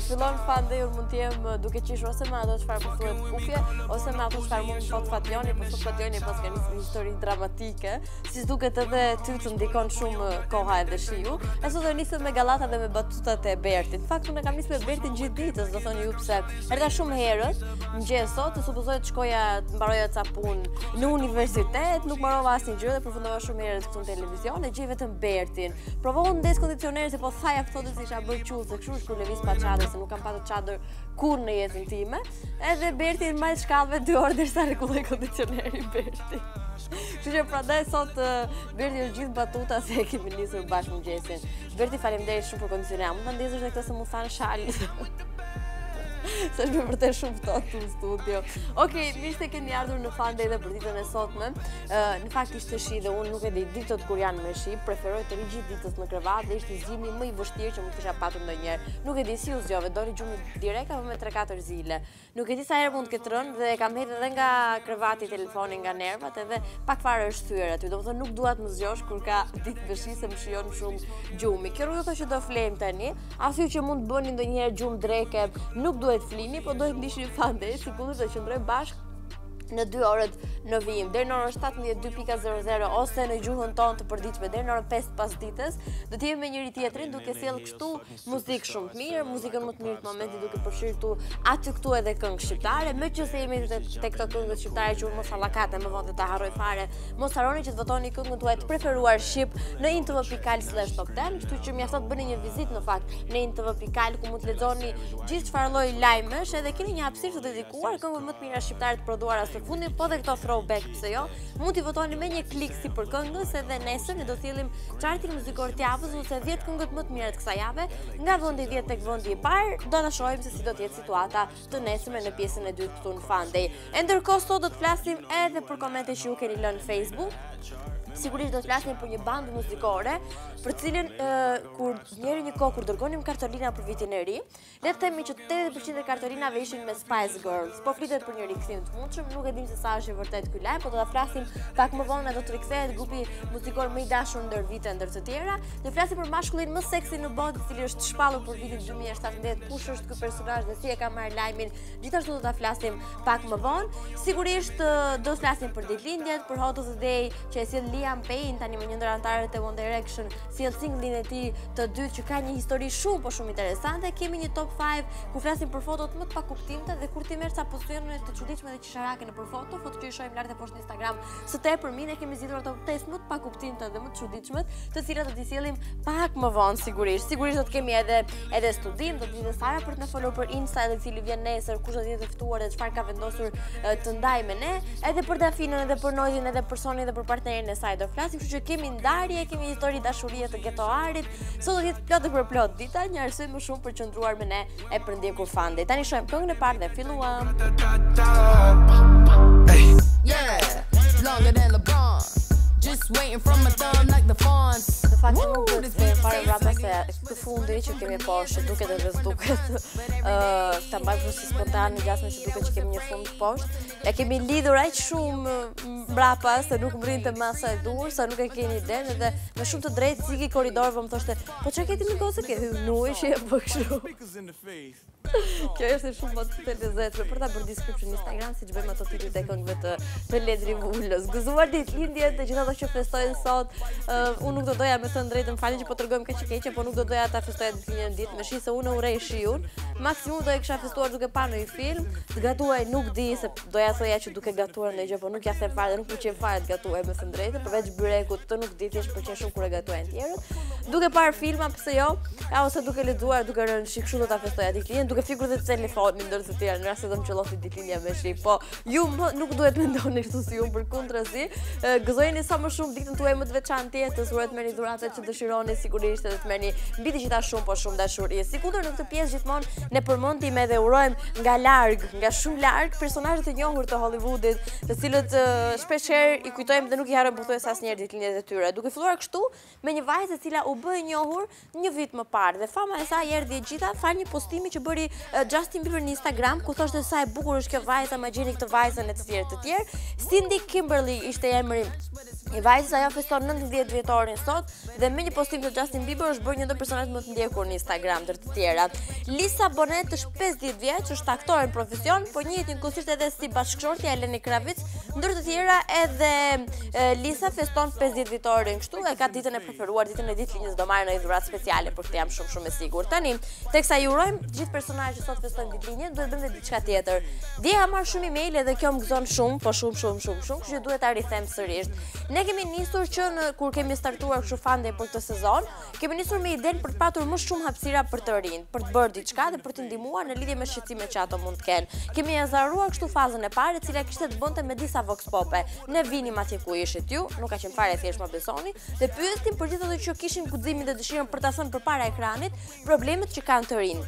fillon FunDay mund të jem duke qeshur ose me ato çfarë po thuhet kufje, ose me ato çfarë mund të thotë Fatjoni, po thotë Fatjoni pas ka nisur një histori dramatike, si duket edhe ty të ndikon shumë koha edhe shiu. E sot do nisem me gallata dhe me batutat e Bertit. Në fakt unë kam nisur me Bertin gjithë ditës, do thoni ju pse. Erdha shumë herët, mëngjes sot, supozohet të shkoja të mbaroja ca punë në universitet, nuk mbarova asnjë gjë dhe përfundova shumë herët këtu në televizion, e gjej vetëm Bertin. Provova ndes kondicionerin se po thaja ftohtë se isha bërë quzë, kështu kur lëviz pa çadër se nuk kam patur çadër kur në jetën time. Edhe Berti mbaj shkallëve 2 orë derisa rregulloi kondicionerin Berti. Kështu që prandaj sot Berti është gjithë batuta se e kemi nisur bashkë mëngjesin. Berti faleminderit shumë për kondicionerin. Mund ta ndezësh edhe këtë se mu thanë shali. Se është me vërtet shumë ftohtë në studio. Okej, mirë se keni ardhur në FunDay dhe për ditën e sotme. Në fakt ishte shi dhe unë nuk e di ditët kur janë me shi, preferoj të ri gjithë ditës në krevat dhe ishte zgjimi më i vështirë që mund të kisha patur ndonjëherë. Nuk e di si u zgjove, doli gjumi direkt apo me 3-4 zile. Nuk e di sa herë mund të ketë rënë dhe kam hedhur edhe nga krevati telefonin nga nervat edhe pak fare është thyer aty. Domethënë nuk dua të më zgjosh kur ka ditë me shi se më shijon shumë gjumi. Kjo rrugë thotë që do flejmë tani. Asnjë që mund të bëni ndonjëherë gjumë dreke, nuk duhet flini, po dohet ndiqni FunDay, sigurisht do qëndrojmë bashkë në 2 orët në vijim, deri në orën 17:02.00 ose në gjuhën tonë të përditshme deri në orën 5 pasdites, do të jemi me njëri tjetrin duke sjellë kështu muzikë shumë të mirë, muzikën më të mirë të momentit duke përfshirë këtu aty këtu edhe këngë shqiptare, me që se jemi tek këto këngët shqiptare që unë mos allakate më vonë ta harroj fare. Mos harroni që të votoni këngën tuaj të preferuar shqip në intv.al/top 10, kështu që mjafton të bëni një vizitë në fakt në intv.al ku mund të lexoni gjithë çfarë lloj lajmesh edhe keni një hapësirë të dedikuar këngëve më të mira shqiptare të prodhuara së fundi, po dhe këto throwback, pse jo? Mund t'i votoni me një klik si për këngës edhe nesër ne do t'jellim chartin muzikor të javës ose 10 këngët më të mira të kësaj jave, nga vendi 10 tek vendi i parë. Do ta shohim se si do të jetë situata të nesërme në pjesën e dytë këtu në FunDay. E ndërkohë sot do të flasim edhe për komente që ju keni lënë në Facebook. Sigurisht do të flasim për një bandë muzikore, për cilën kur njëri një kohë kur dërgonim kartolina për vitin e ri, le të themi që 80% e kartolinave ishin me Spice Girls. Po flitet për një rikthim të mundshëm, nuk e dim se sa është e vërtet ky lajm, por do ta flasim pak më vonë do të rikthehet grupi muzikor më i dashur ndër vite ndër të tjera. Do të flasim për mashkullin më seksi në botë, i cili është shpallur për vitin 2017. Kush është ky personazh dhe si e ka marrë lajmin? Gjithashtu do ta flasim pak më vonë. Sigurisht do të flasim për ditëlindjet, për Hot of the Day që e sjell Payne tani me një ndër anëtarët e One Direction, sjell singlin e tij të dytë që ka një histori shumë interesante. Kemi një top 5 ku flasim për fotot më të pakuptimta dhe kur ti merr ca pozicione të çuditshme dhe qesharake në për foto që i shohim lart e poshtë në Instagram. Së tepër ne kemi zgjedhur ato 5 më të pakuptimta dhe më të çuditshme, të cilat do t'i sjellim pak më vonë sigurisht. Sigurisht do të kemi edhe studim, do të vinë Sara për të na folur për Insta edhe cili vjen nesër, kush do të jetë ftuar dhe çfarë ka vendosur të ndajë me ne, edhe për Dafinën, edhe për Noitin, edhe për Sonin dhe për partnerin e saj. Do flasim, kështu që kemi ndarje, kemi histori dashurie të getoarit. Sot do të jetë plot për plot dita, një arsye më shumë për qëndruar me ne e për ndjekur FunDay. Tani shohim këngën e parë dhe filluam. Just waiting from my thumb like the fawns. Në fakt nuk do të fare rapa se këtë fundi që kemi poshtë, duket edhe duket ta mbajmë si spontan gjasme që duket që kemi një fund poshtë. Ja kemi lidhur aq shumë mbrapa se nuk mbrinte masa e dur, sa nuk e keni idenë dhe me shumë të drejtë siki korridorëve më thoshte, po çka ke ti më gocë ke hyrnuaj që e bë kështu. Kjo është shumë më të lezetshme për ta bërë description në Instagram, siç bëjmë ato titujt e këngëve të Ledri Vulës. Gëzuar ditëlindjet të gjithë ato që festojnë sot. Unë nuk do doja me të drejtën, falni që po tregojmë kaq keqe, po nuk do doja ta festoja ditëlindjen ditë me shi se unë urrej shiun. Maksimum do e kisha festuar duke parë një film, të gatuaj nuk di se doja thoja që duke gatuar ndonjë gjë, po nuk ja them fare, nuk pëlqen fare të gatuaj me të drejtën, përveç byrekut të nuk di thjesht pëlqen shumë kur e gatuajnë tjerët. Duke parë filma, pse jo? Ose duke lexuar, duke rënë shi, kështu do ta festoja ditëlindjen, duke fikur dhe telefonin ndër të tjerë, në rast se do më qellofi ditëlindja me shi. Po ju nuk duhet mendoni kështu si unë, përkundrazi. Gëzojeni sa më shumë ditën tuaj më të veçantë jetës, urojë të merrni dhuratat që dëshironi, sigurisht edhe të merrni mbi të gjitha shumë po shumë dashuri. Sikundër në këtë pjesë gjithmonë ne përmendim edhe urojmë nga larg, nga shumë larg personazhe të njohur të Hollywoodit, të cilët shpesh herë i kujtojmë dhe nuk i harrojmë pothuajse asnjëherë ditëlindjet e tyre. Duke filluar kështu me një vajzë e cila u u bë e njohur një vit më parë dhe fama e saj erdhi e gjitha fal një postimi që bëri Justin Bieber në Instagram ku thoshte se sa e bukur është kjo vajza, ma gjeni këtë vajzën e të tjerë. Cindy Kimberly ishte emri i vajzës, ajo feston 19 vjetorin sot dhe me një postim të Justin Bieber është bërë një ndër personazhet më të ndjekur në Instagram ndër të tjerat. Lisa Bonet është 50 vjeç, është aktore në profesion, po njihet njëkohësisht edhe si bashkëshortja e Lenny Kravitz, ndër të tjera edhe Lisa feston 50 vjetorin kështu e ka ditën e preferuar, ditën e ditëlinjës do marrë në dhuratë speciale, për këtë jam shumë e sigurt. Tani, teksa ju urojmë gjithë personazhet që sot festojnë ditëlinjën, duhet bëjmë diçka tjetër. Dje ka marrë shumë email dhe kjo më gëzon shumë, po shumë, kështu që duhet ta rikthem sërish. Ne kemi nisur që kur kemi startuar kështu FunDay për këtë sezon, kemi nisur me idenë për të patur më shumë hapësira për të rinj, për të bërë diçka dhe për të ndihmuar në lidhje me shqetësimet që ato mund të kenë. Kemi azaruar kështu fazën e parë, e cila kishte të bënte me disa vox pope. Ne vinim atje ku ishit ju, nuk ka qenë fare thjesht, ma besoni, dhe pyestim për gjithë ato që kishin guximin dhe dëshirën për ta thënë përpara ekranit problemet që kanë të rinj.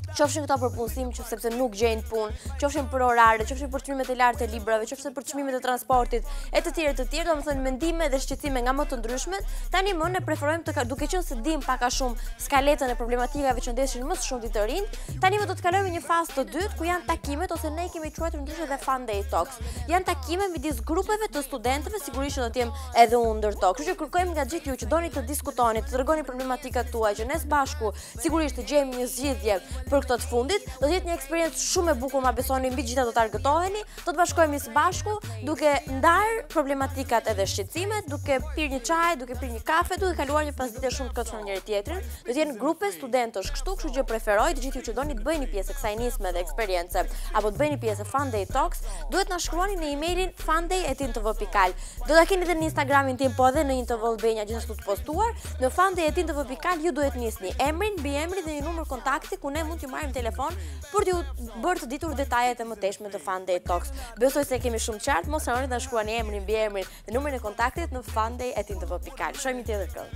Qofshin këto për punësim, që sepse nuk gjejnë punë, qofshin për orare, qofshin për çmimet e larta e librave, qofshin për çmimet e transportit, e të tjerë, domethënë mendime dhe shqetësime nga më të ndryshmet. Tani më ne preferojmë duke qenë se dim pak a shumë skaletën e problematikave që ndeshin më shumë ditë të rinj. Tani më do të kalojmë një fazë të dytë ku janë takimet ose ne kemi quajtur ndryshe dhe FunDay Talks. Janë takime midis grupeve të studentëve, sigurisht që do të jem edhe unë ndër to. Kështu që kërkojmë nga gjithë ju që doni të diskutoni, të tregoni problematikat tuaja, që ne së bashku sigurisht të gjejmë një zgjidhje për këtë të fundit, do të jetë një eksperiencë shumë e bukur, ma besoni, mbi gjitha do të argëtoheni, do të bashkohemi së bashku, duke ndar problematikat edhe shqetësimet, duke pirë një çaj, duke pirë një kafe, duke kaluar një pasdite shumë të këndshme me njëri tjetrin. Do të jenë grupe studentësh kështu që preferoj të gjithë ju që doni të bëni pjesë kësaj nisme dhe eksperience, apo të bëni pjesë FunDay Talks, duhet na shkruani në emailin funday@tv.al. Do ta keni edhe në Instagramin tim, po edhe në Tv Albania gjithashtu të postuar. Në funday@tv.al ju duhet nisni emrin, mbiemrin dhe një numër kontakti ku ne mund t'ju marrim telefon për t'ju bërë të ditur detajet e mëtejshme të FunDay Talks. Besoj se kemi shumë qartë, mos harroni ta shkruani emrin, mbiemrin dhe numrin e kontaktit në funday@tv.al. Shohim një tjetër këngë.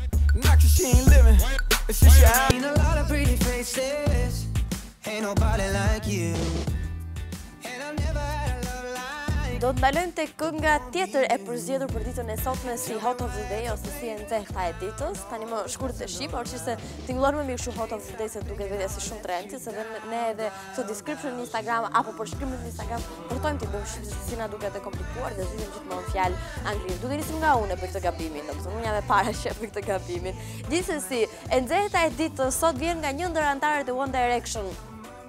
Do të ndalojmë tek kënga tjetër e përzgjedhur për ditën e sotme si Hot of the Day ose si e nxehta e ditës. Tani më shkurt e shih, por se tingëllon më mirë kështu Hot of the Day se duket vetë si shumë trendi, se ne edhe këtë description në Instagram apo për shkrimin në Instagram portojmë ti bëjmë si na duket e komplikuar dhe zgjidhim gjithmonë fjalë anglisht. Duke nisim nga unë për këtë gabimin, domethënë unë jam e para që për këtë gabimin. Gjithsesi, e nxehta e ditës sot vjen nga një ndër anëtarët e One Direction.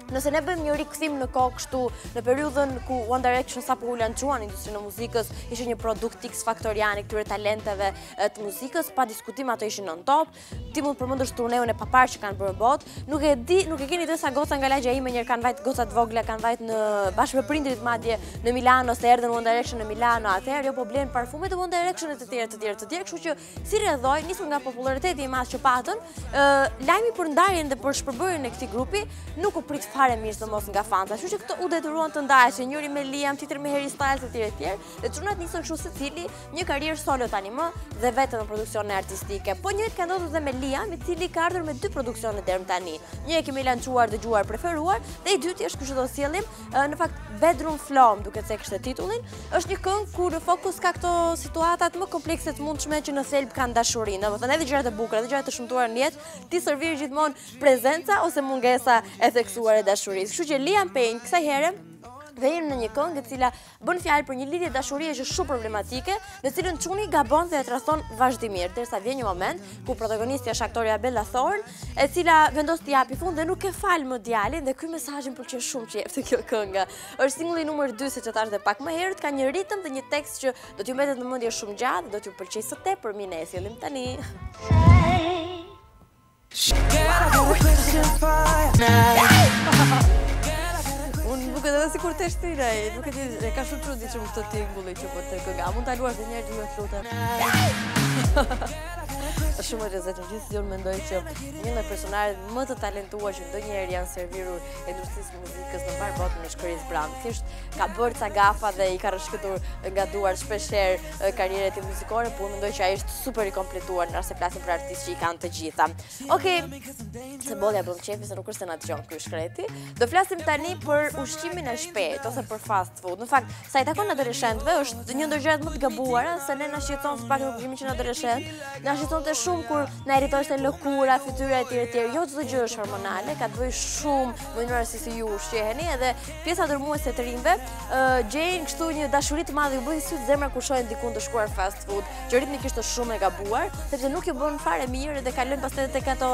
Nëse ne bëjmë një rikthim në kohë kështu, në periudhën ku One Direction sapo u lançuan në industrinë e muzikës, ishte një produkt X-faktorian i këtyre talenteve të muzikës, pa diskutim ato ishin on top. Ti mund përmendesh turneun e papar që kanë bërë botë. Nuk e keni idë sa goca nga lagja ime njëherë kanë vajt goca të vogla, kanë vajt në bashkë me prindrit madje në Milano, se erdhën One Direction në Milano, atëherë jo po blen parfumet e One Direction e të tjerë, kështu që si rrjedhoi nisur nga populariteti i madh që patën, lajmi për ndarjen dhe për shpërbërjen e këtij grupi nuk u prit fare mirë së mos nga fansa. Kështu që këto u detyruan të ndaheshin, njëri me Liam, tjetri me Harry Styles e tjerë, dhe çunat nisën kështu secili një karrierë solo tani më dhe vetëm në produksione artistike. Po njëjtë ka ndodhur dhe me Liam, i cili ka ardhur me 2 produksione deri tani. Një e kemi lançuar dëgjuar preferuar dhe i dyti është ky që do sjellim, në fakt Bedroom Flow, duket se kishte titullin. Është një këngë ku në fokus ka këto situatat më komplekse të mundshme që në thelb kanë dashurinë. Domethënë edhe gjërat e bukura, edhe gjërat e shëmtuara në jetë, ti servir gjithmonë prezenca ose mungesa e theksuar e dashurisë. Kështu që Liam Payne kësaj here vjen në një këngë e cila bën fjalë për një lidhje dashurie që është shumë problematike, në cilën çuni gabon dhe e trashton vazhdimisht, derisa vjen një moment ku protagonistja është aktoreja Bella Thorne, e cila vendos t'i japi fund dhe nuk e fal më djalin, dhe ky mesazh më pëlqen shumë që jep kjo kënga. Është singulli numër 2, siç e thash edhe pak më herët, ka një ritëm dhe një tekst që do t'ju mbetet në mendje shumë gjatë, do t'ju pëlqejë së tepër, ne e sjellim tani. Unë duket edhe si kur të shtirej, duket e ka shumë çuditshëm këtë tingulli që po të kënga. Mund ta luash edhe një herë, ju lutem. Është shumë e rrezikshme, gjithsesi unë mendoj që një nga personazhet më të talentuar që ndonjëherë janë servirur industrisë muzikës në mbar botën në shkërisë Bram. Thjesht ka bërë ca gafa dhe i ka rrëshqetur nga duar shpeshherë karrierën e tij muzikore, por mendoj që ai është super i kompletuar nëse flasim për artistë që i kanë të gjitha. Okej, se bolla bëm çefi se nuk është se na dëgjon ky shkreti. Do flasim tani për ushqimin e shpejtë ose për fast food. Në fakt, sa i takon adoleshentëve, është një ndër gjërat më të gabuara, se ne na shqetëson pak në ushqimin që në adoleshent, na shqetëson shumë kur na irritoshte lëkura, fytyra etj. Jo çdo gjë është hormonale, ka të bëjë shumë me mënyrën se si ju ushqeheni edhe pjesa dërmuese të rinjve gjejnë kështu një dashuri të madhe, ju bëjnë sy të zemra kur shohin dikun të shkuar fast food, që ritmikisht është shumë e gabuar, sepse nuk ju bën fare mirë dhe kalojnë pastaj tek ato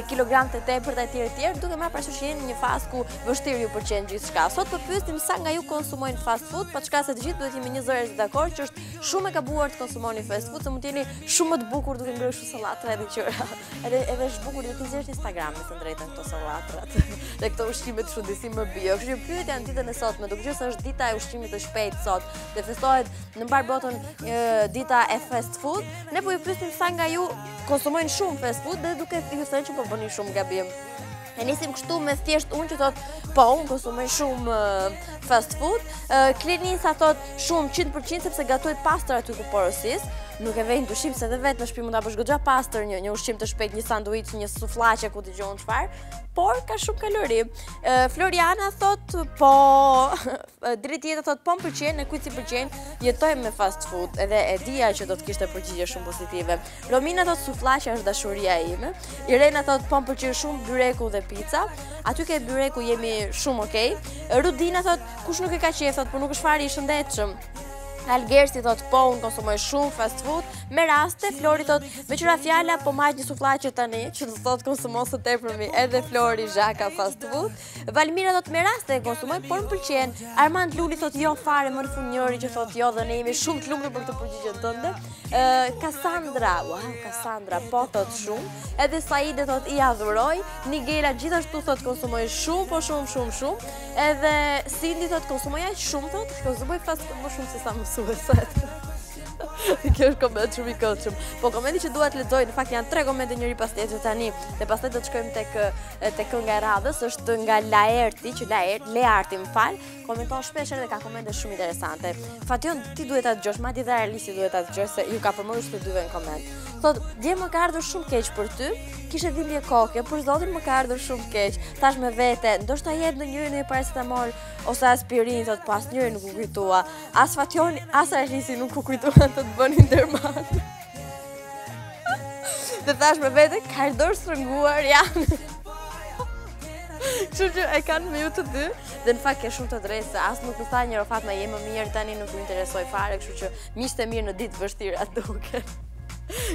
kilogram të tepërta etj. Duke marrë parasysh që jeni në një fazë ku vështirë ju pëlqen gjithçka. Sot po pyesim sa nga ju konsumojnë fast food, pa çka se të gjithë duhet jemi një zëre të dakord që është shumë e gabuar të konsumoni fast food, se mund të jeni shumë më të bukur duke ngrënë kështu sallatra edhe qëra. Edhe është bukur duke nxjerrë në Instagram me të drejtën këto sallatrat dhe këto ushqime të shëndetshëm më bio. Kështu që pyetja në ditën e sotme, duke qenë se është dita e ushqimit të shpejtë sot dhe festohet në mbar botën dita e fast food, ne po ju pyesim sa nga ju konsumojnë shumë fast food dhe duke ju thënë që po bëni shumë gabim. E nisim kështu me thjesht unë që thot, po, unë konsumoj shumë fast food. Klinisa thot shumë 100% sepse gatuhet pastër aty ku porosis. Nuk e vejnë dyshim se edhe vetë në shtëpi mund ta bësh goxha pastër një ushqim të shpejt, një sanduiç, një sufllaqe ku dëgjon çfarë, por ka shumë kalori. Floriana thot, po, deri tjetër thot, po m'pëlqen, e kujt si pëlqen, jetojmë me fast food, edhe e dija që do të kishte përgjigje shumë pozitive. Romina thot, sufllaqja është dashuria ime. Irena thot, po m'pëlqen shumë byreku dhe pica. Aty ke byreku jemi shumë okay. Rudina thot, kush nuk e ka qejf, thot, por nuk është fare i shëndetshëm. Algersi thot, po, unë konsumoj shumë fast food. Me raste, Flori thot, me qëra fjalla, po majt një sufllaqe tani, që të thot konsumon së tepërmi edhe Flori zhaka fast food. Valmira thot, me raste e konsumoj, por më pëlqen. Armand Luli thot, jo fare, më në funjëri që thot, jo dhe ne jemi shumë të lumtur për të përgjigjen tënde. Cassandra, po thot shumë. Edhe Saide thot, i adhuroj. Nigela gjithashtu thot, konsumoj shumë, po shumë. Edhe Cindy thot, konsumoj aq shumë thot, konsumoj fast food më shumë se sa mësueset. Kjo është koment shumë i këndshëm. Po komenti që dua të lexoj, në fakt janë 3 komente njëri pas tjetrit tani, dhe pastaj do të shkojmë tek kënga e radhës, është nga Laerti, që Learti më fal, komenton shpesh edhe ka komente shumë interesante. Fation, ti duhet ta dëgjosh, madje edhe Arlisi duhet ta dëgjosh se ju ka përmendur të dyve në koment. Thot, dje më ka ardhur shumë keq për ty, kishe dhimbje koke, për zotin më ka ardhur shumë keq. Thash me vete, ndoshta jep në njërin një paracetamol ose aspirin, thot, po asnjëri nuk u kujtua. As Fationi, as Arlisi nuk u kujtuan të të bënin dermat. Dhe thash me vete, ka dorë srënguar janë. Kështu që e kanë me ju të dy, dhe në fakt ke shumë të drejtë se as nuk u tha njëro Fatma je më mirë, tani nuk u interesoj fare, kështu që miqtë e mirë në ditë vështira duken.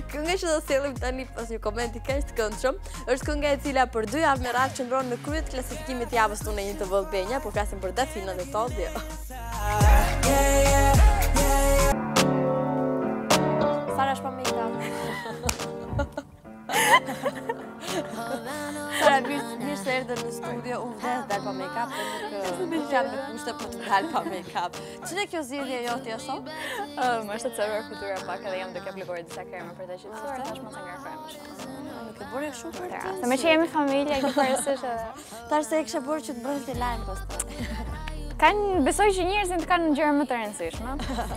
Kënga që do sjellim tani pas një komenti kaq të këndshëm, është kënga e cila për 2 javë me radhë qëndron në krye të klasifikimit të javës tonë 1 të vëllbenja, por flasim për Dafina dhe Todd, jo. Sara është pa make-up. Sara, mirë se erdhe në studio, unë vdes dal pa make-up, por nuk jam në kushte për të dal pa make-up. Ç'është kjo zgjidhje jote sot? Më është të cëruar fytyra pak edhe jam duke aplikuar disa krema për të qetësuar, tash mos e ngarkoj më shumë. Nuk e bëre shumë për ty. Se me që jemi familje, ke parasysh edhe. Tash se e kisha bërë që të bëhet të lajm pastaj. Besoj që njerëzit kanë gjëra më të rëndësishme.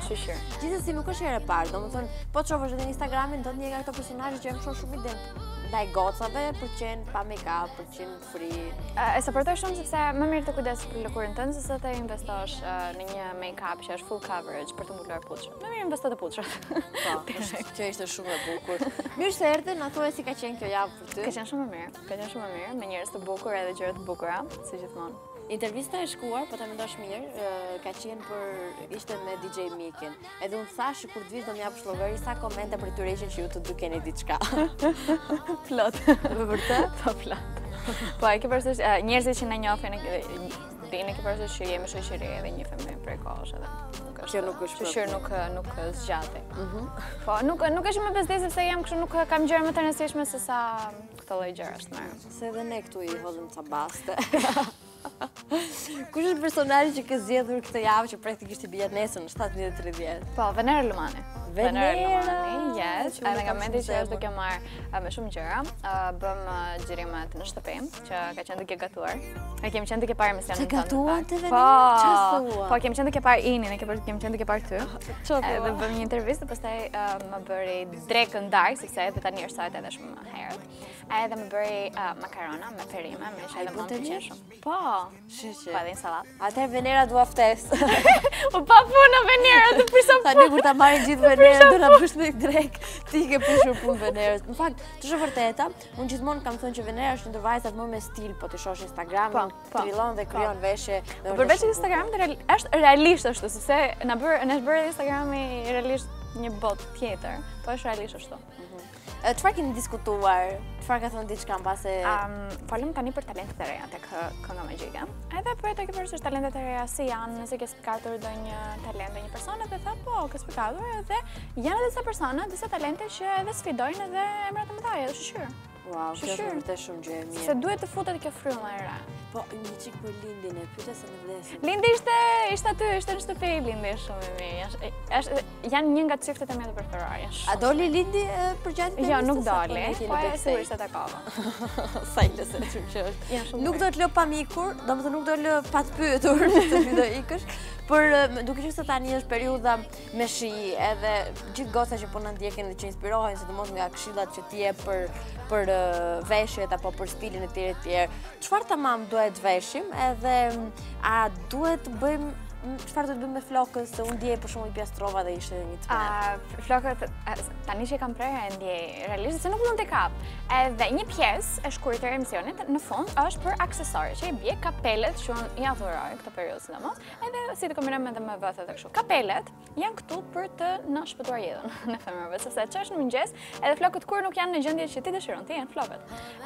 Shqyr. Gjithsesi nuk është herë e parë, domethënë, po të shohësh edhe në Instagramin, do të një nga këto personazhe që më shoh shumë ide. Ndaj gocave, pëlqen pa make-up, pëlqen free. E supportoj shumë sepse më mirë të kujdesesh për lëkurën tënde se të investosh në një make-up që është full coverage për të mbuluar puçrat. Më mirë investo të puçrat. Po, kjo ishte shumë e bukur. Mirë se erdhe, na thuaj si ka qenë kjo javë për ty. Ka qenë shumë mirë, me njerëz të bukur edhe gjëra të bukura, si gjithmonë. Intervista e shkuar, po ta mendosh mirë, ka qenë për ishte me DJ Mikin. Edhe unë thash kur të vish do më japësh llogari sa komente për të rreqën që ju të dy keni diçka. Plot. Vërtet? Po plot. Po e ke parasysh njerëzit që na njohin dini ke parasysh që jemi shoqëri edhe një familje prej kohësh edhe. Kjo nuk është. Shoqër nuk zgjati. Po nuk është më bezdesë sepse jam kështu nuk kam gjëra më të rëndësishme se sa këto lloj gjërash më. Se edhe ne këtu i hodhëm ca baste. Kush është personazhi që ke zgjedhur këtë javë që praktikisht i bie nesër në 17:30? Po, Venera Lumani. Venera, yes. Edhe nga momenti që është duke marrë me shumë gjëra, bëm xhirimet në shtëpi, që ka qenë duke gatuar. Ne kemi qenë duke parë emisionin tonë. Gatuar te Venera? Po, kemi qenë duke parë Inin, kemi qenë duke parë ty. Edhe bëm një intervistë, pastaj më bëri drekën darkë, sepse edhe tani është sajt edhe shumë herët. Edhe më bëri makarona me perime, me shajtë më të qenë shumë. Po, shiqe. Pa edhe një sallatë. Atëherë Venera dua ftesë. Po pa punë Venera, të prisëm punë. Tani kur ta marrin gjithë do na bësh me drek, ti ke prishur punë Venerës. Në fakt, të është vërteta, unë gjithmonë kam thënë që Venera është ndër vajzat më me stil, po të shosh Instagram, trillon dhe krijon veshje. Përveç Instagram, është realisht ashtu, sepse na bërë Instagrami realisht një botë tjetër, po është realisht ashtu. Çfarë keni diskutuar? Çfarë ka thënë diçka mbase? Folëm tani për talentet e reja tek kënga magjike. Edhe për tek përse talentet e reja si janë, nëse ke spikatur ndonjë talent ndonjë personi dhe tha po, ke spikatur edhe janë edhe disa persona, disa talente që edhe sfidojnë edhe emrat e mëdha, edhe shoqyrë. Wow, kjo është vërtet shumë gjë e mirë. Se duhet të futet kjo frymë e re. Po, një çik për lindjen e pyetja se në vdesin. Lindi ishte aty, ishte në shtëpi, lindi shumë i mirë. Janë një nga çiftet e mia të preferuara. A doli lindi për gjatë? Jo, nuk doli, po sigurisht e takova. Sa i lezetshëm që është. Nuk do të lë pa mikur, domethënë nuk do lë pa të pyetur se ti do ikësh. Por duke qenë se tani është periudha me shi, edhe gjithë goca që po na ndjekin dhe që inspirohen sidomos nga këshillat që ti jep për veshjet apo për stilin e tjerë. Çfarë tamam duhet veshim edhe a duhet të bëjmë çfarë do të bëjmë me flokën se unë ndjej për shembull i piastrova dhe ishte një tmerr. Flokët tani që kam prerë e ndjej realisht se nuk mund të kap. Edhe një pjesë e shkurtër e emisionit në fund është për aksesorë, që i bie kapelet që unë ja dhuroj këtë periudhë sidomos, edhe si të kombinojmë edhe me vëth edhe kështu. Kapelet janë këtu për të na shpëtuar jetën në femrave, sepse ç'është në mëngjes, edhe flokët kur nuk janë në gjendje që ti dëshiron, ti janë flokët.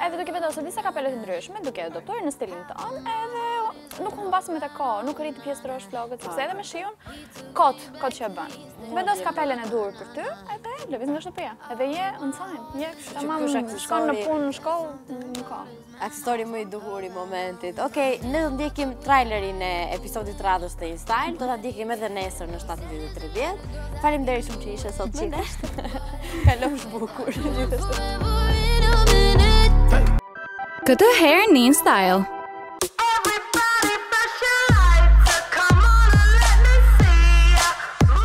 Edhe duke vendosur disa kapele të ndryshme, duke adoptuar në stilin tonë, edhe nuk humbas me të kohë, nuk rrit të pjesërosh flokët, sepse edhe me shiun kot që e bën. Vendos kapelen e dur për ty, edhe lëviz nga shtëpia. Edhe je on-time, je tamam, shkon në punë, në shkollë, në kohë. Aksesori më i duhur i momentit. Okej, ne do ndjekim trailerin e episodit radhës të InStyle, do ta ndjekim edhe nesër në 17:30. Faleminderit shumë që ishe sot me ne. Kalosh bukur. Këtë herë në InStyle.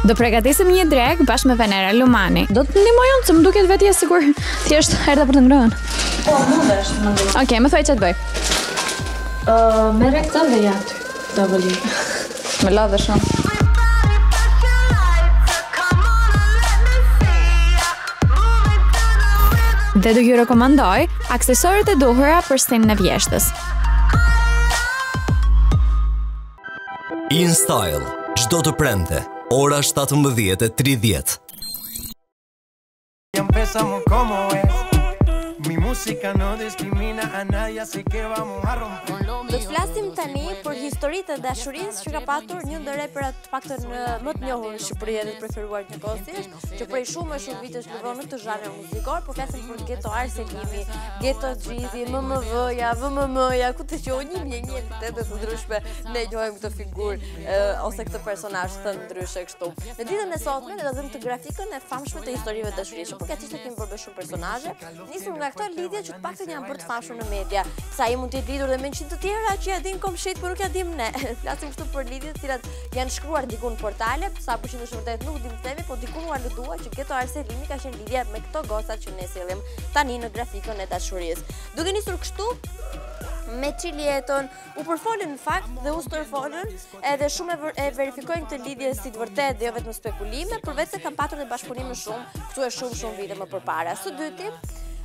Do përgatisim një drek bashkë me Venera Lumani. Do të ndihmojon se më duket vetja sikur thjesht erdha për të ngrënë. Po, mundesh, mundesh. Okej, më thuaj ç'të bëj. Merre këtë dhe ja aty. Tavolinë. Më lodhe shumë. Dhe do ju rekomandoj aksesorët e duhura për stilin e vjeshtës. InStyle, çdo të premte, ora 17:30. Empezamos como es. Mi música no discrimina a nadie, así que vamos a romper. Do të flasim tani për historitë e dashurisë që ka patur një ndër reperat të paktën më të njohur në Shqipëri dhe të preferuar në kohësisht, që prej shumë vitesh lëvon në këtë zhanër muzikor, por flasim për Ghetto Arselimi, Ghetto Gjizi, MMV-ja, VMM-ja, ku të quajmë një epitete të ndryshme, ne njohim këtë figurë ose këtë personazh të ndryshë kështu. Në ditën e sotme ne do të vëmë të grafikën e famshme të historive të dashurisë, por përkatësisht kemi bërë shumë personazhe, nisur nga këto lidhje që të paktën janë bërë të famshme në media. Sa ai mund të jetë lidhur dhe me 100 të tjera që ja din komshit, por nuk ja dim ne. Flasim këtu për lidhjet të cilat janë shkruar diku në portale, sa përqindësh vërtet nuk dim themi, po diku mua lëdua që Ghetto Arselimi ka qenë lidhje me këto goca që ne sillim tani në grafikën e dashurisë. Duke nisur kështu me çiljetën, u përfolën në fakt dhe u stërfolën, edhe shumë e verifikojnë këtë lidhje si të vërtetë dhe jo vetëm spekulime, përveç se kanë patur dhe bashkëpunime shumë, këtu e shumë vite më përpara. Së dyti,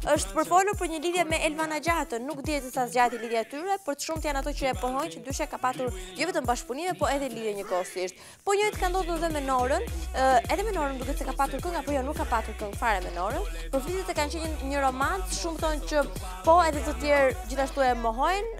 është përfolur për një lidhje me Elvana Gjatën, nuk dihet se sa zgjati lidhja e tyre, por të shumt janë ato që e pohojnë që dyshja ka patur jo vetëm bashkëpunime, po edhe lidhje njëkohësisht. Po njëjtë ka ndodhur edhe me Norën, edhe me Norën duket se ka patur këngë, apo jo, nuk ka patur këngë fare me Norën, por flitet se kanë qenë një romancë, shumë thonë që po edhe të tjerë gjithashtu e mohojnë,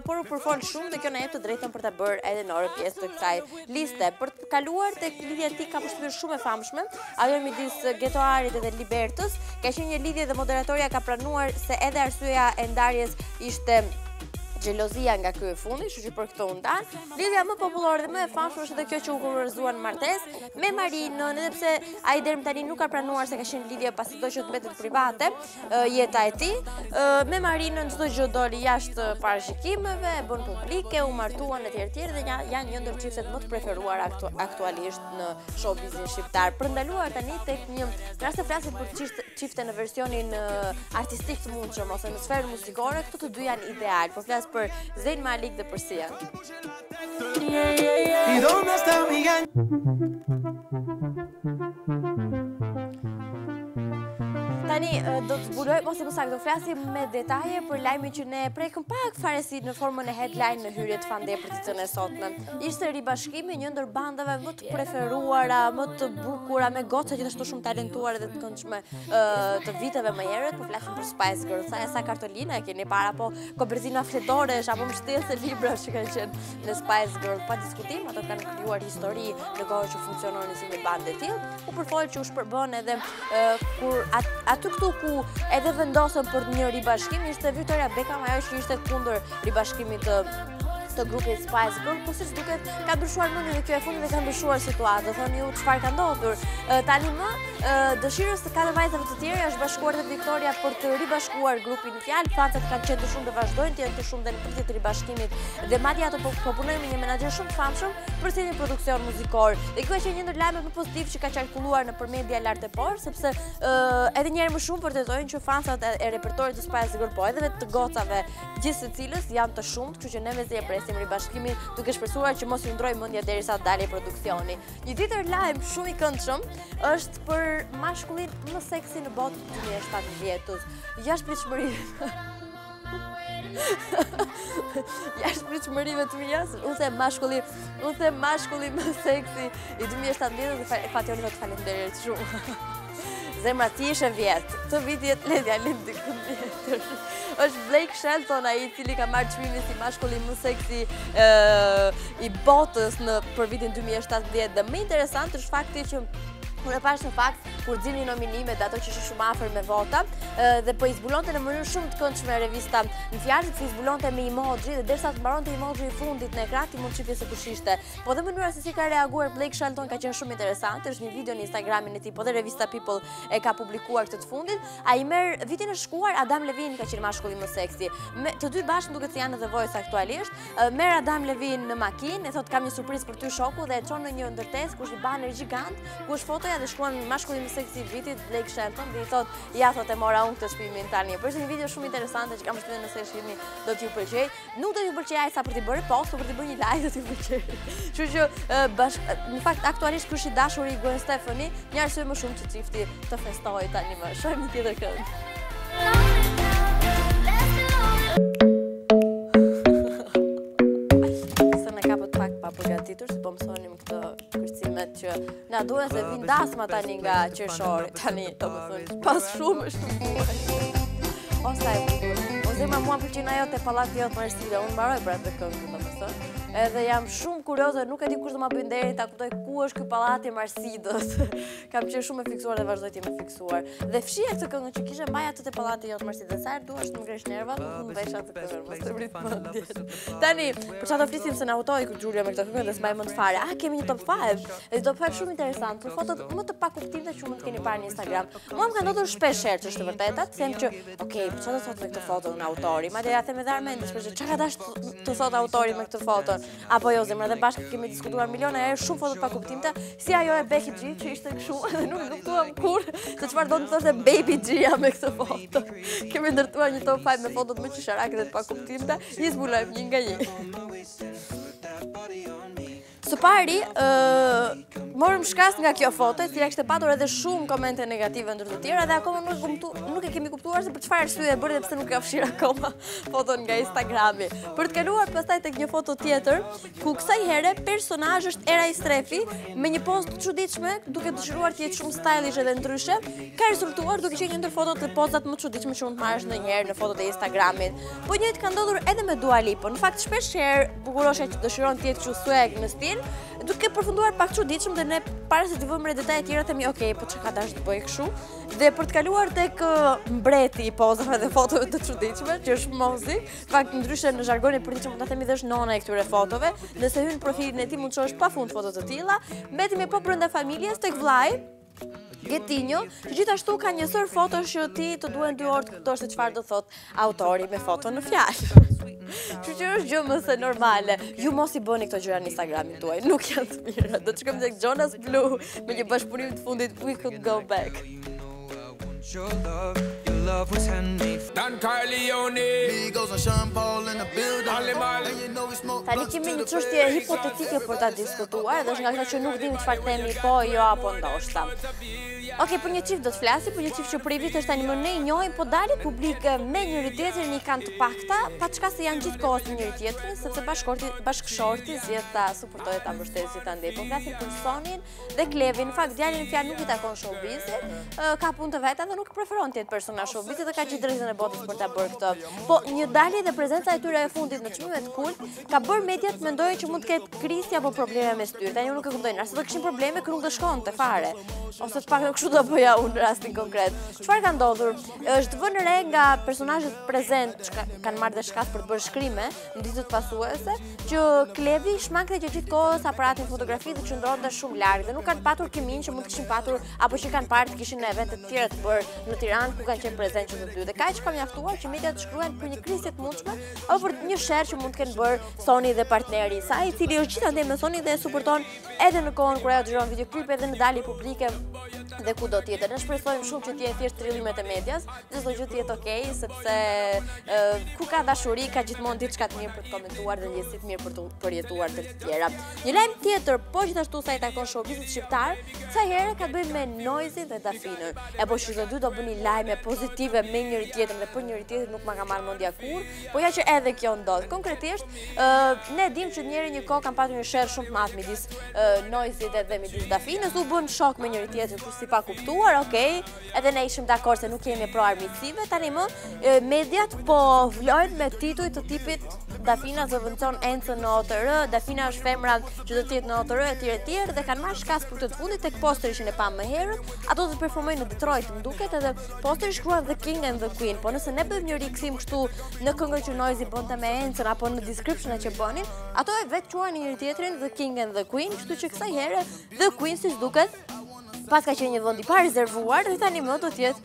por u përfol shumë dhe kjo na jep të drejtën për ta bërë edhe Norën pjesë të kësaj liste. Për të kaluar tek lidhja e tij ka përshtypur shumë e famshme, ajo midis Ghettoarit dhe Libertës, ka qenë një lidhje dhe moderatoria ka pranuar se edhe arsyeja e ndarjes ishte xhelozia nga ky e fundi, kështu që për këtë u ndan. Lidhja më popullore dhe më e famshme është edhe kjo që u kurorëzuan në martesë me Marinën, edhe pse ai deri tani nuk ka pranuar se ka qenë lidhje pasi do që të mbetet private jeta e tij. Me Marinën çdo gjë doli jashtë parashikimeve, e bën publike, u martuan etj dhe janë një ndër çiftet më të preferuar aktualisht në showbizin shqiptar. Për ndaluar tani tek një rast të flasim për çifte në versionin artistik të mundshëm ose në sferën muzikore, këto të dy janë ideal. Po flas për Zayn Malik dhe për Sian. ¿Y dónde está mi Tani do të zbuloj ose më saktë do flasim me detaje për lajmin që ne prekëm pak fare si në formën e headline në hyrje të FunDay pozicione sotme. Ishte ribashkimi një ndër bandave më të preferuara, më të bukura, me goca gjithashtu shumë talentuar dhe të këndshme të viteve më herët, po flasim për Spice Girls. Sa kartolina e keni para, po Koberzina Fletores apo mbështjellëse libra që kanë qenë në Spice Girls, pa diskutim, ato kanë krijuar histori në kohë që funksiononin si një bandë e tillë. U përfol që u shpërbën edhe kur aty këtu ku edhe vendosën për një ribashkim ishte Victoria Beckham, ajo që ishte kundër ribashkimit të grupit Spice Girls, po siç duket ka ndryshuar mënyra kjo e fundit dhe ka ndryshuar situata. Thoni ju çfarë ka ndodhur? Tani më dëshirës të katër vajzave të tjera është bashkuar te Victoria për të ribashkuar grupin në fjalë. Facat kanë qenë të shumë dhe vazhdojnë të jenë të shumë dhe në përgjithë të ribashkimit dhe madje ato po punojnë me një menaxher shumë të famshëm për si një produksion muzikor. Dhe kjo është një ndër lajmet më pozitiv që ka qarkulluar nëpër media lartëpor, sepse edhe një herë më shumë vërtetojnë që fansat e repertorit të Spice Girls, po edhe të gocave gjithsecilës janë të shumtë, kështu që ne mezi e presim ribashkimin duke shpresuar që mos i ndroj mendja derisa të dalë produksioni. Një tjetër lajm shumë i këndshëm është për mashkullin më seksi në botë të 2017-s. Jashtëpritshmërive. Jashtëpritshmërive të mia, unë them mashkulli më seksi i 2017-s dhe Fationi do të falenderoj shumë. Zemra ti ishe vjetë, këtë vit jetë ledja lind dikun tjetër. Është Blake Shelton ai i cili ka marrë çmimin si mashkulli më seksi i botës për vitin 2017 dhe më interesant është fakti që unë e pash në fakt kur xhini nominimet dhe ato që ishin shumë afër me vota dhe po i zbulonte në mënyrë shumë të këndshme revista në fjalë që i zbulonte me emoji dhe derisa të mbaronte emoji i fundit në ekran ti mund të shihje se kush ishte. Po dhe mënyra se si ka reaguar Blake Shelton ka qenë shumë interesante. Është një video në Instagramin e tij, po dhe revista People e ka publikuar këtë të fundit. Ai merr vitin e shkuar Adam Levine ka qenë mashkulli më seksi. Të dy bashkë duket se janë në The Voice aktualisht. Merr Adam Levine në makinë, e thot kam një surprizë për ty shoku dhe e çon në një ndërtesë ku është një baner gjigant, ku është fotoja dhe shkruan mashkulli më seksi i vitit Blake Shelton dhe i thot ja thot e mora unë këtë çmimin tani. Por është një video shumë interesante që kam përshtypjen nëse e shihni do t'ju pëlqej. Nuk do t'ju pëlqejë sa për t'i bërë post, por për t'i bërë një like do t'ju pëlqej. Kështu që në fakt aktualisht Kush i dashuri i Gwen Stefani, një arsye më shumë që çifti të festojë tani më. Shohim një tjetër këngë. Përgatitur, se po mësonim këtë kërcimet që na duhet se vinë dasma tani nga qershori, tani të më thënë, pas shumë është të bukur. O sa e bukur, o zemra mua pëlqen ajo te pallati jot Marsida, unë mbaroj për atë këngë të më thënë. Edhe jam shumë kurioze, nuk e di kush do ma bëj nderin ta kuptoj ku është ky pallati Marsidës. Kam qenë shumë e fiksuar dhe vazhdoj të jem e fiksuar. Dhe fshija këtë këngë që kishe mbaj atë te pallati jot Marsidës. Sa herë duash të më ngresh nervat, nuk mund vesh atë këngë, mos të vrit mendjen. Tani, për çfarë do flisim se na utoi kur Xhulia me këtë këngë dhe s'mbaj mend fare. Kemi një top 5. Dhe top 5 shumë interesant, për fotot më të pakuptimta që mund të keni parë në Instagram. Mua më ka ndodhur shpesh herë që është e vërtetë, them që, okay, për çfarë do thotë me këtë foto në autori? Madje ja them edhe Armendës, për çfarë ka dash të thotë autori me këtë foto? Apo jo zemra, dhe bashkë kemi diskutuar miliona herë shumë foto pa kuptimta, si ajo e Becky G që ishte kështu dhe nuk kuptuam kur se çfarë do të thoshte Baby G-ja me këtë foto. Kemi ndërtuar një top 5 me fotot më qesharake dhe të pa kuptimta, i zbulojmë një nga një. Së pari, morëm shkas nga kjo foto, e cila kishte patur edhe shumë komente negative ndër të tjera dhe akoma nuk e kemi kuptuar se për çfarë arsye e bëri dhe pse nuk e fshir akoma foton nga Instagrami. Për të kaluar pastaj tek një foto tjetër, ku kësaj here personazhi është Era Istrefi me një pozë të çuditshme, duke dëshiruar të jetë shumë stylish edhe ndryshe, ka rezultuar duke qenë një ndër fotot dhe pozat më të çuditshme që mund të marrësh ndonjëherë në fotot e Instagramit. Po njëjtë ka ndodhur edhe me Dua Lipën. Në fakt shpesh herë bukuroshja që dëshiron të jetë kështu swag në stil, duke përfunduar pak çuditshëm dhe ne para se të vëmë detajet e tjera themi, okay, po çka dash të bëj kështu? Dhe për të kaluar tek mbreti i pozave dhe fotove të çuditshme, që është Mozi, fakt ndryshe në zhargonin përditshëm mund ta themi dhe është nona e këtyre fotove, nëse hyn në profilin e tij mund të shohësh pafund foto të tilla, mbetemi po brenda familjes tek vllai Getinjo, që gjithashtu ka një sër fotosh që ti të duhen 2 orë të kuptosh se çfarë do thot autori me foto në fjalë. Që është gjë më se normale. Ju mos i bëni këto gjëra në Instagramin tuaj, nuk janë të mira. Do të shkojmë tek Jonas Blue me një bashkëpunim të fundit We Could Go Back. love was handmade. Don Corleone, Migos and Sean Paul in the building. Tani kemi një çështje hipotetike për ta diskutuar, dhe është nga ato që nuk dim çfarë themi po, jo apo ndoshta. Okej, për një çift do të flasi, për një çift që prej vitesh tani më ne i njohim, po dalin publik me njëri tjetrin i kanë të pakta, pa çka se janë gjithkohës me njëri tjetrin, sepse bashkëshorti zgjedh ta suportojë ta mbështesë ta ndej. Po flasim për Sonin dhe Klevin. Në fakt djalin fjalë nuk i takon showbizit, ka punë të veta dhe nuk preferon të jetë personazh showbizit dhe ka gjithë drejtën e botës për ta bërë këtë. Po një dalje dhe prezenca e tyre e fundit në çmimet kult ka bërë mediat mendojnë që mund të ketë krizë apo probleme mes tyre. Tani nuk e kuptoj, nëse do kishin probleme kë nuk do shkonte fare. Ose të paktën kështu do bëja unë në rastin konkret. Çfarë ka ndodhur? Është vënë re nga personazhet prezent që kanë marrë dhe shkas për të bërë shkrime në ditët pasuese, që Klevi shmangte që gjithkohës aparatin fotografi dhe qëndronte shumë larg dhe nuk kanë patur kimin që mund të kishin patur apo që kanë parë të kishin në evente të tjera të bërë në Tiranë ku kanë qenë prezent që të dy. Dhe kaq ka mjaftuar që mediat shkruajnë për një krizë të mundshme apo për një sherr që mund të kenë bërë Soni dhe partneri i saj, i cili është gjithandej me Soni dhe e suporton edhe në kohën kur ajo dëgjon videoklipe edhe në dalje publike dhe ku do tjetër. Ne shpresojmë shumë që t'jetë thjesht trillimet e medias, dhe çdo gjë të jetë okej, sepse ku ka dashuri ka gjithmonë diçka të mirë për të komentuar dhe ndjesi të mirë për të përjetuar të tjera. Një lajm tjetër, po gjithashtu sa i takon showbizit shqiptar, sa herë ka bëjë me Noizin dhe Dafinën. E po që të dy do bëni lajme pozitive me njëri tjetrin dhe për njëri tjetrin nuk ma ka marrë mendja kur, po ja që edhe kjo ndodh. Konkretisht, ne dim që një kohë kanë patur një sherr shumë të madh midis Noizit dhe midis Dafinës, u bën shok me njëri tjetrin kur si pa kuptuar, okej, edhe ne ishim dakord se nuk jemi pro armiqësive, tani më mediat po vlojnë me tituj të tipit Dafina zëvendëson Encën në OTR, Dafina është femra që do të jetë në OTR etj dhe kanë marrë shkas për këtë të fundit tek posterishin e pamë më herët, ato do të performojnë në Detroit, më duket, edhe posteri shkruan The King and the Queen, po nëse ne bëjmë një rikthim kështu në këngën që Noizi bënte me Encën apo në description-et që bënin, ato e vetë quajnë njëri tjetrin The King and the Queen, kështu që kësaj here The Queen siç duket pas ka qenë një vend i pa rezervuar dhe tani më do të jetë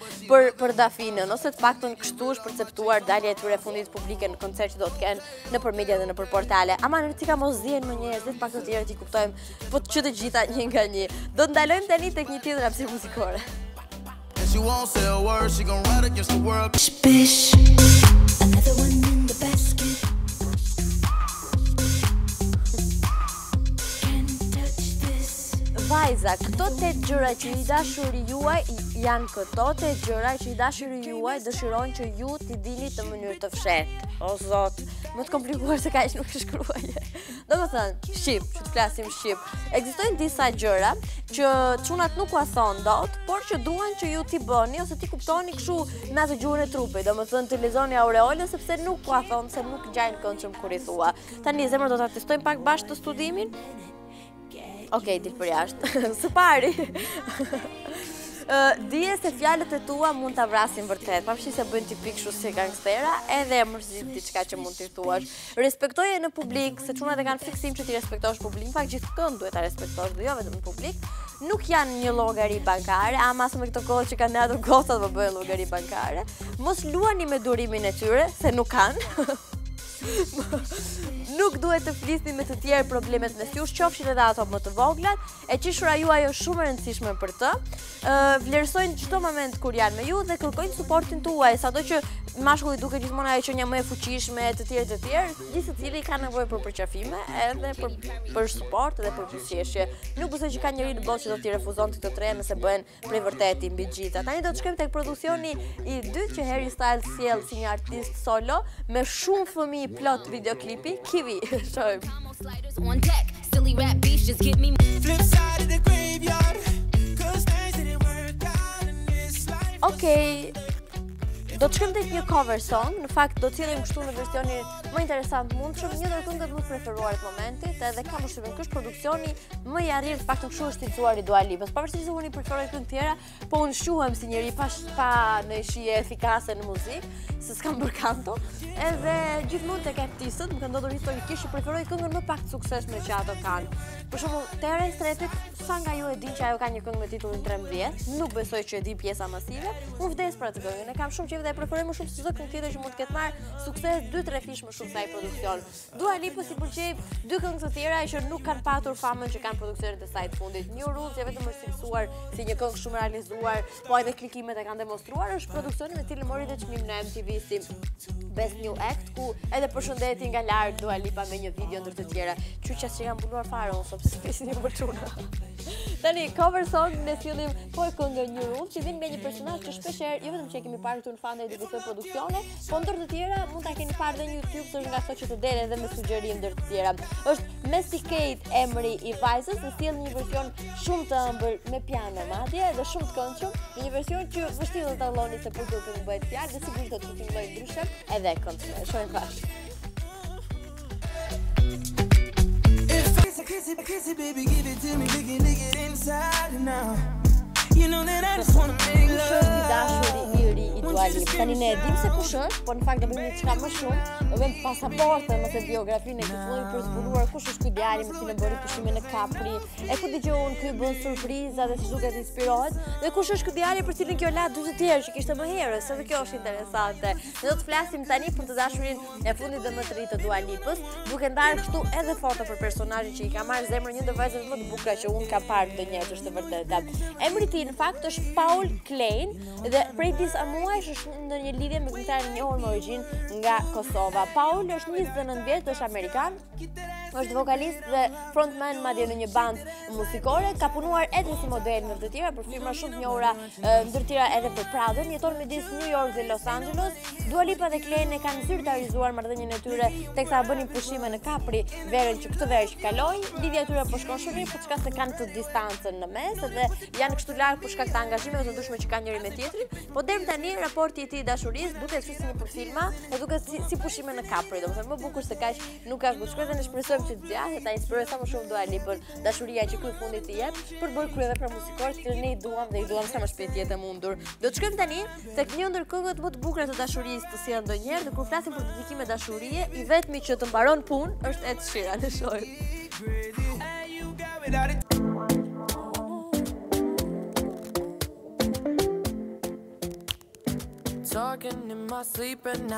për Dafinën, ose të paktën kështu është perceptuar dalja e tyre fundit publike në koncert që do të kenë nëpër media dhe nëpër portale. Ama në rriti ka mos zihen më njerëz, të paktën të tjerë ti kuptojmë, po që të gjitha një nga një. Do të ndalojmë tani tek një tjetër hapësirë muzikore. She won't say a word, she gon' ride against the world. Bish, another one in the basket. Vajza, këto 8 gjëra që i dashuri juaj janë këto 8 gjëra që i dashuri juaj dëshirojnë që ju t'i dini të mënyrë të fshehtë. O zot, më të komplikuar se kaq nuk e shkruaje. Domethënë, shqip, që të flasim shqip. Ekzistojnë disa gjëra që çunat nuk ua thon dot, por që duan që ju t'i bëni ose t'i kuptoni kështu me atë gjuhën e trupit. Domethënë të lexoni aureolën sepse nuk ua thon se nuk gjajnë këndshëm kur i thua. Tani zemra do ta testojmë pak bashkë të studimin. Okej, dil për jashtë. Së pari. Dije se fjalët e tua mund ta vrasin vërtet, pavarësisht se bëjnë tipik kështu si gangstera, edhe e mërzit diçka që mund t'i thuash. Respektoje në publik, se çunat e kanë fiksim që ti respektosh publik, në fakt gjithkund duhet ta respektosh, jo vetëm në publik. Nuk janë një llogari bankare, ama as me këto kohë që kanë ardhur gocat do bëjnë llogari bankare. Mos luani me durimin e tyre, se nuk kanë. Nuk duhet të flisni me të tjerë problemet mes jush, qofshin edhe ato më të voglat, e qishura juaj është shumë e rëndësishme për të. Vlerësojnë çdo moment kur janë me ju dhe kërkojnë suportin tuaj, sado që mashkulli duket gjithmonë ajo që një më e fuqishme, të tjerë, gjithë secili ka nevojë për përqafime, edhe për suport dhe për buzëqeshje. Nuk besoj që ka njëri në botë që do t'i refuzon të tre nëse bëhen prej vërtetë mbi gjitha. Tani do të shkojmë tek produksioni i dytë që Harry Styles sjell si një artist solo me shumë fëmijë plot videoklipi, Kiwi. Shojmë. Okej, do të shkojmë tek një cover song, në fakt do të cilëm kështu në versionin më interesant mundshëm, një ndër këngët më të preferuar të momentit, edhe kam përshtypjen ky është produksioni më i arrir, të paktën kështu është tituar i Dua Lipës. Pavarësisht se unë i preferoj këngë tjera, po unë shuhem si njëri pa në shije efikase në muzikë, se s'kam bërë kanto, edhe gjithmonë tek artistët më ka ndodhur historikisht që preferoj këngën më pak të suksesshme që ato kanë. Për shembull, Tere Stretit, sa nga ju e din që ajo ka një këngë me titullin 13, nuk besoj që e di pjesa masive, unë vdes për atë këngën, e kam shumë qejf dhe e preferoj më shumë se çdo këngë tjetër që mund të ketë marrë sukses 2-3 fish më shumë se ai produksion. Dua Lipës i pëlqej 2 këngë të tjera që nuk kanë patur famën që kanë produksionet e saj të fundit. New Rules ja vetëm është cilësuar si një këngë shumë realizuar, po edhe klikimet e kanë demonstruar, është produksioni me cilin mori dhe çmim në MTV si Best New Act, ku edhe përshëndeti nga larg Dua Lipa me një video ndër të tjera. Që kanë mbuluar fare unë, sepse s'pesi një përçuna. Tani, cover song ne sillim po këngë New Rules, që vjen nga një personazh që shpeshherë jo vetëm që e kemi parë këtu në FunDay duke këtë produksione, po ndër të tjera mund ta keni parë edhe në YouTube, se është nga ato që të del edhe me sugjerim ndër të tjera. Është Mesticate emri i vajzës, dhe sjell një version shumë të ëmbël me piano madje dhe shumë të këndshëm, një version që vështirë do ta valloni se për grupin nuk bëhet fjalë, dhe sigurisht do të filmoj ndryshe edhe këndshme. Shohim bashkë. Kissy, baby, give it to me, we can dig it inside now. You know that I just wanna make love. Kush është i dashuri i ri i Dua Lipës? Tani ne e dim se kush është, por në fakt do bëjmë diçka më shumë. Do bëjmë pasaportën ose biografinë e këtij vllai për zbuluar kush është ky djalë me cilën bëri pushime në Kapri. E ku dëgjon ky bën surpriza dhe si duket inspirohet. Dhe kush është ky djalë për cilin kjo la dy të tjerë që kishte më herët, se kjo është interesante. Ne do të flasim tani për të dashurinë e fundit dhe më të ri të Dua Lipës, duke ndarë kështu edhe foto për personazhin që i ka marrë zemrën një ndër vajzat më të bukura që unë kam parë ndonjëherë, është e vërtetë. Emri i tij në fakt është Paul Klein dhe prej disa muajsh është në një lidhje me këngëtarin e njohur me origjinë nga Kosova. Paul është 29 vjeç, është amerikan, është vokalist dhe frontman madje në një band muzikore, ka punuar edhe si model në të tjera për firma shumë të njohura, ndër tjera edhe për Prada, jeton midis New York dhe Los Angeles. Dua Lipa dhe Klein e kanë zyrtarizuar marrëdhënien e tyre teksa bënin pushime në Kapri verën që këtë verë që kaloi. Lidhja e tyre po shkon shumë, por çka se kanë të distancën në mes dhe janë kështu larg për shkak të angazhimeve të ndryshme që kanë njëri me tjetrin. Po deri tani raporti i tij dashurisë duket si një filma, e duket si pushime në Kapri, domethënë më bukur se kaq nuk ka ku shkruaj dhe ne shpresojmë që të zgjahet, ta inspirojë sa më shumë Dua Lipën, dashuria që ky fundit i jep për të bërë kryevepra muzikore që ne i duam dhe i duam sa më shpejt jetë e mundur. Do të shkojmë tani tek një ndër këngët më të bukura të dashurisë të sjellë ndonjëherë, dhe kur flasim për dedikime dashurie, i vetmi që të mbaron punë është Ed Sheeran. Ne shohim.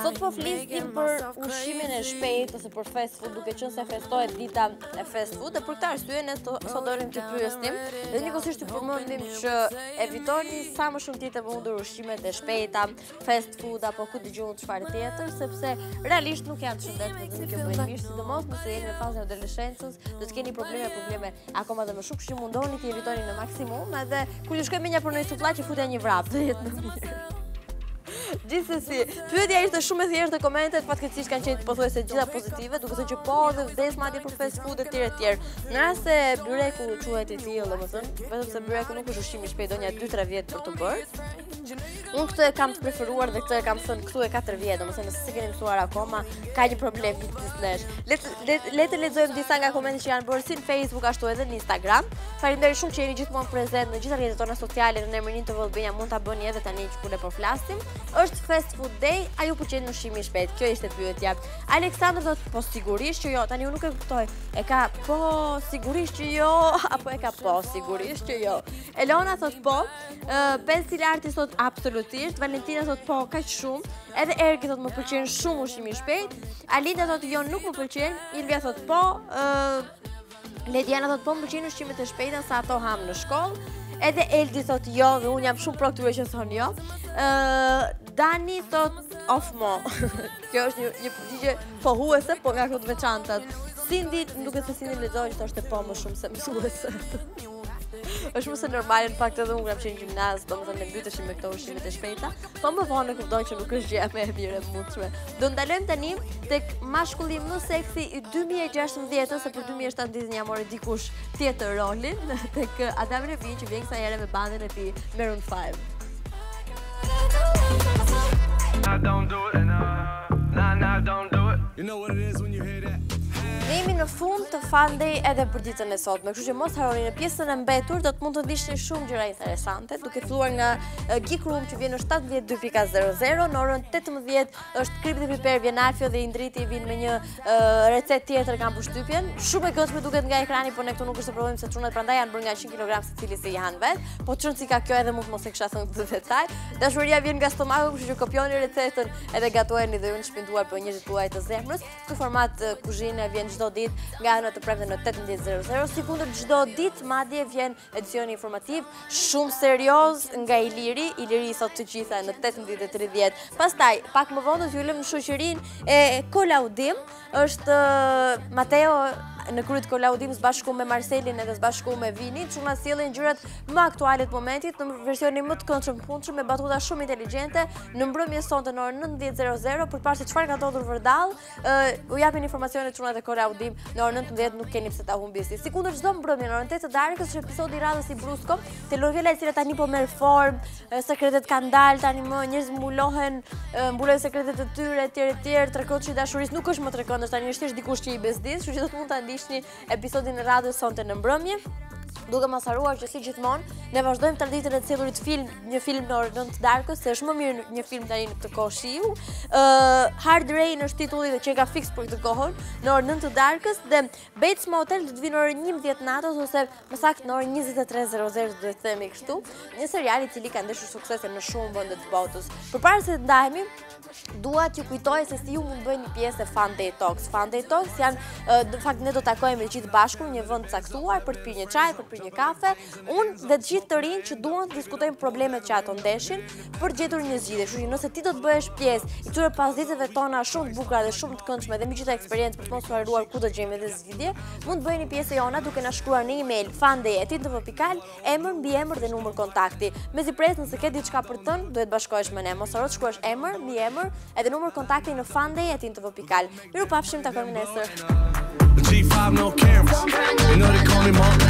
Sot po flisnim për ushqimin e shpejtë ose për fast food, duke qenë se festohet dita e fast food, dhe për këtë arsye ne sot dorim të pyesim dhe njëkohësisht të përmendim që evitoni sa më shumë të mundur ushqimet e shpejta, fast food apo ku dëgjoni çfarë tjetër, sepse realisht nuk janë të shëndetshme dhe nuk e bëjnë mirë, sidomos nëse jeni në fazën e adoleshencës, do të keni probleme akoma dhe më shumë, kështu mundoni të evitoni në maksimum, edhe kur ju shkoj me një për një sufllat që futja një vrap, do jetë më mirë. Gjithsesi, pyetja ishte shumë e thjeshtë, komentet fatkeqësisht kanë qenë pothuajse gjitha pozitive, duke thënë që po dhe vdes madje për fast food e tjerë. Në rast se byreku quhet i tillë, domethënë, vetëm se byreku nuk është ushqim i shpejtë, donja 2-3 vjet për të bërë. Unë këtë e kam të preferuar dhe këtë e kam thënë këtu e 4 vjet, domethënë nëse s'e keni mësuar akoma, ka një problem biznesh. Le të lexojmë disa nga komentet që janë bërë si në Facebook ashtu edhe në Instagram. Faleminderit shumë që jeni gjithmonë prezent në gjitha rrjetet tona sociale, në emrin të Vllbenja mund ta bëni edhe tani që kur po flasim. Është fast food day, a ju pëlqen ushqimi i shpejtë? Kjo ishte pyetja. Aleksandër thotë po sigurisht që jo. Tani unë nuk e kuptoj. E ka po sigurisht që jo apo e ka po sigurisht që jo. Elona thotë po. Pencil Arti thotë absolutisht. Valentina thotë po kaq shumë. Edhe Erki thotë më pëlqen shumë ushqimi i shpejtë. Alida thotë jo nuk më pëlqen. Ilvia thotë po. Lediana thotë po më pëlqen ushqimet e shpejta sa ato ham në shkollë. Edhe Eldi thotë jo, dhe unë jam shumë pro këtyre që thonë jo. Dani thotë of mo. Kjo është një përgjigje pohuese, po nga këto të veçantat. Cindy, më duket se Cindy lexoi që thoshte po më shumë se mësueset. Është më se normale, në fakt edhe unë kam qenë gjimnaz, domethënë ne mbyteshim me këto ushqimet e shpejta, po më vonë e kuptoj që nuk është gjëja më e mirë e mundshme. Do ndalojmë tani tek mashkulli më seksi i 2016-ës, se për 2017 ja mori dikush tjetër rolin, tek Adam Levine që vjen kësaj here me bandin e tij Maroon 5. I don't do it, nah, don't do it. You know what it is when you hear that? Ne jemi në fund të FunDay edhe për ditën e sotme, kështu që mos harroni në pjesën e mbetur do të mund të ndiqni shumë gjëra interesante, duke filluar nga Geek Room që vjen në 72.00, në orën 18 është Krip dhe Piper, vjen Alfio dhe Indriti vin me një recetë tjetër kanë përshtypjen. Shumë e këndshme duket nga ekrani, por ne këtu nuk është të provojmë se çunat prandaj janë bërë nga 100 kg secili se janë vet, po çon si ka kjo edhe mund mos e kisha thënë këtë detaj. Dashuria vjen nga stomaku, kështu që kopjoni recetën edhe gatueni dhe ju në shpinduar për njerëzit tuaj të zemrës. Ky format kuzhine vjen çdo ditë nga ana të premte në 18:00, sikundër çdo ditë madje vjen edicioni informativ shumë serioz nga Iliri sot të gjitha në 18:30. Pastaj pak më vonë do t'ju lëm në shoqërinë e kolaudim, është Mateo në kryet kolaudim së bashku me Marcelin edhe së bashku me Vinin, çuna sjellin gjërat më aktuale të momentit në versionin më të këndshëm punshëm me batuta shumë inteligjente në mbrëmje sonte në orën 19:00 për të parë se çfarë ka ndodhur vërdall. U japin informacionet çunat e kolaudim në orën 19 nuk keni pse ta humbisni. Sikundër çdo mbrëmje në orën 8 të darkës është episodi i radhës i Brusko, telenovela e cila tani po merr formë, sekretet kanë dalë tani më, njerëz mbulojnë sekretet e tyre etj, trekëndshi i dashurisë nuk është më trekëndësh, tani është thjesht dikush që i bezdis, kështu që do të mund ta ndiqni episodin e radhës sonte në mbrëmje. Duke mos harruar që si gjithmonë ne vazhdojmë traditën e cëllurit një film në orën 9 të darkës, se është më mirë një film tani në këtë kohë shiu. Hard Rain është titulli dhe që ka fiks për këtë kohën në orën 9 të darkës dhe Bates Motel do të vinë në orën 11 natës ose më saktë në orën 23:00 do të themi kështu. Një serial i cili ka ndeshur suksese në shumë vende të botës. Përpara se të ndahemi, dua t'ju kujtoj se si ju mund bëjnë një pjesë e FunDay Talks. FunDay Talks janë, në fakt ne do takojmë të gjithë bashku në një vend caktuar për të pirë një çaj, për të pirë një kafe. Unë dhe të gjithë të rinj që duan të diskutojmë problemet që ato ndeshin për të gjetur një zgjidhje. Kështu që nëse ti do të bëhesh pjesë i këtyre pasditëve tona shumë të bukura dhe shumë të këndshme dhe me gjithë eksperiencë për të mos harruar ku do gjejmë edhe zgjidhje, mund të bëheni pjesë e jona duke na shkruar në email funday@tv.al, emër, mbiemër dhe numër kontakti. Mezi pres nëse ke diçka për të thënë, duhet bashkohesh me ne. Mos harro të shkruash emër, mbiemër edhe numër kontakti në funday@tv.al. Mirupafshim, takojmë nesër. G5 no cameras. You know they call me Mark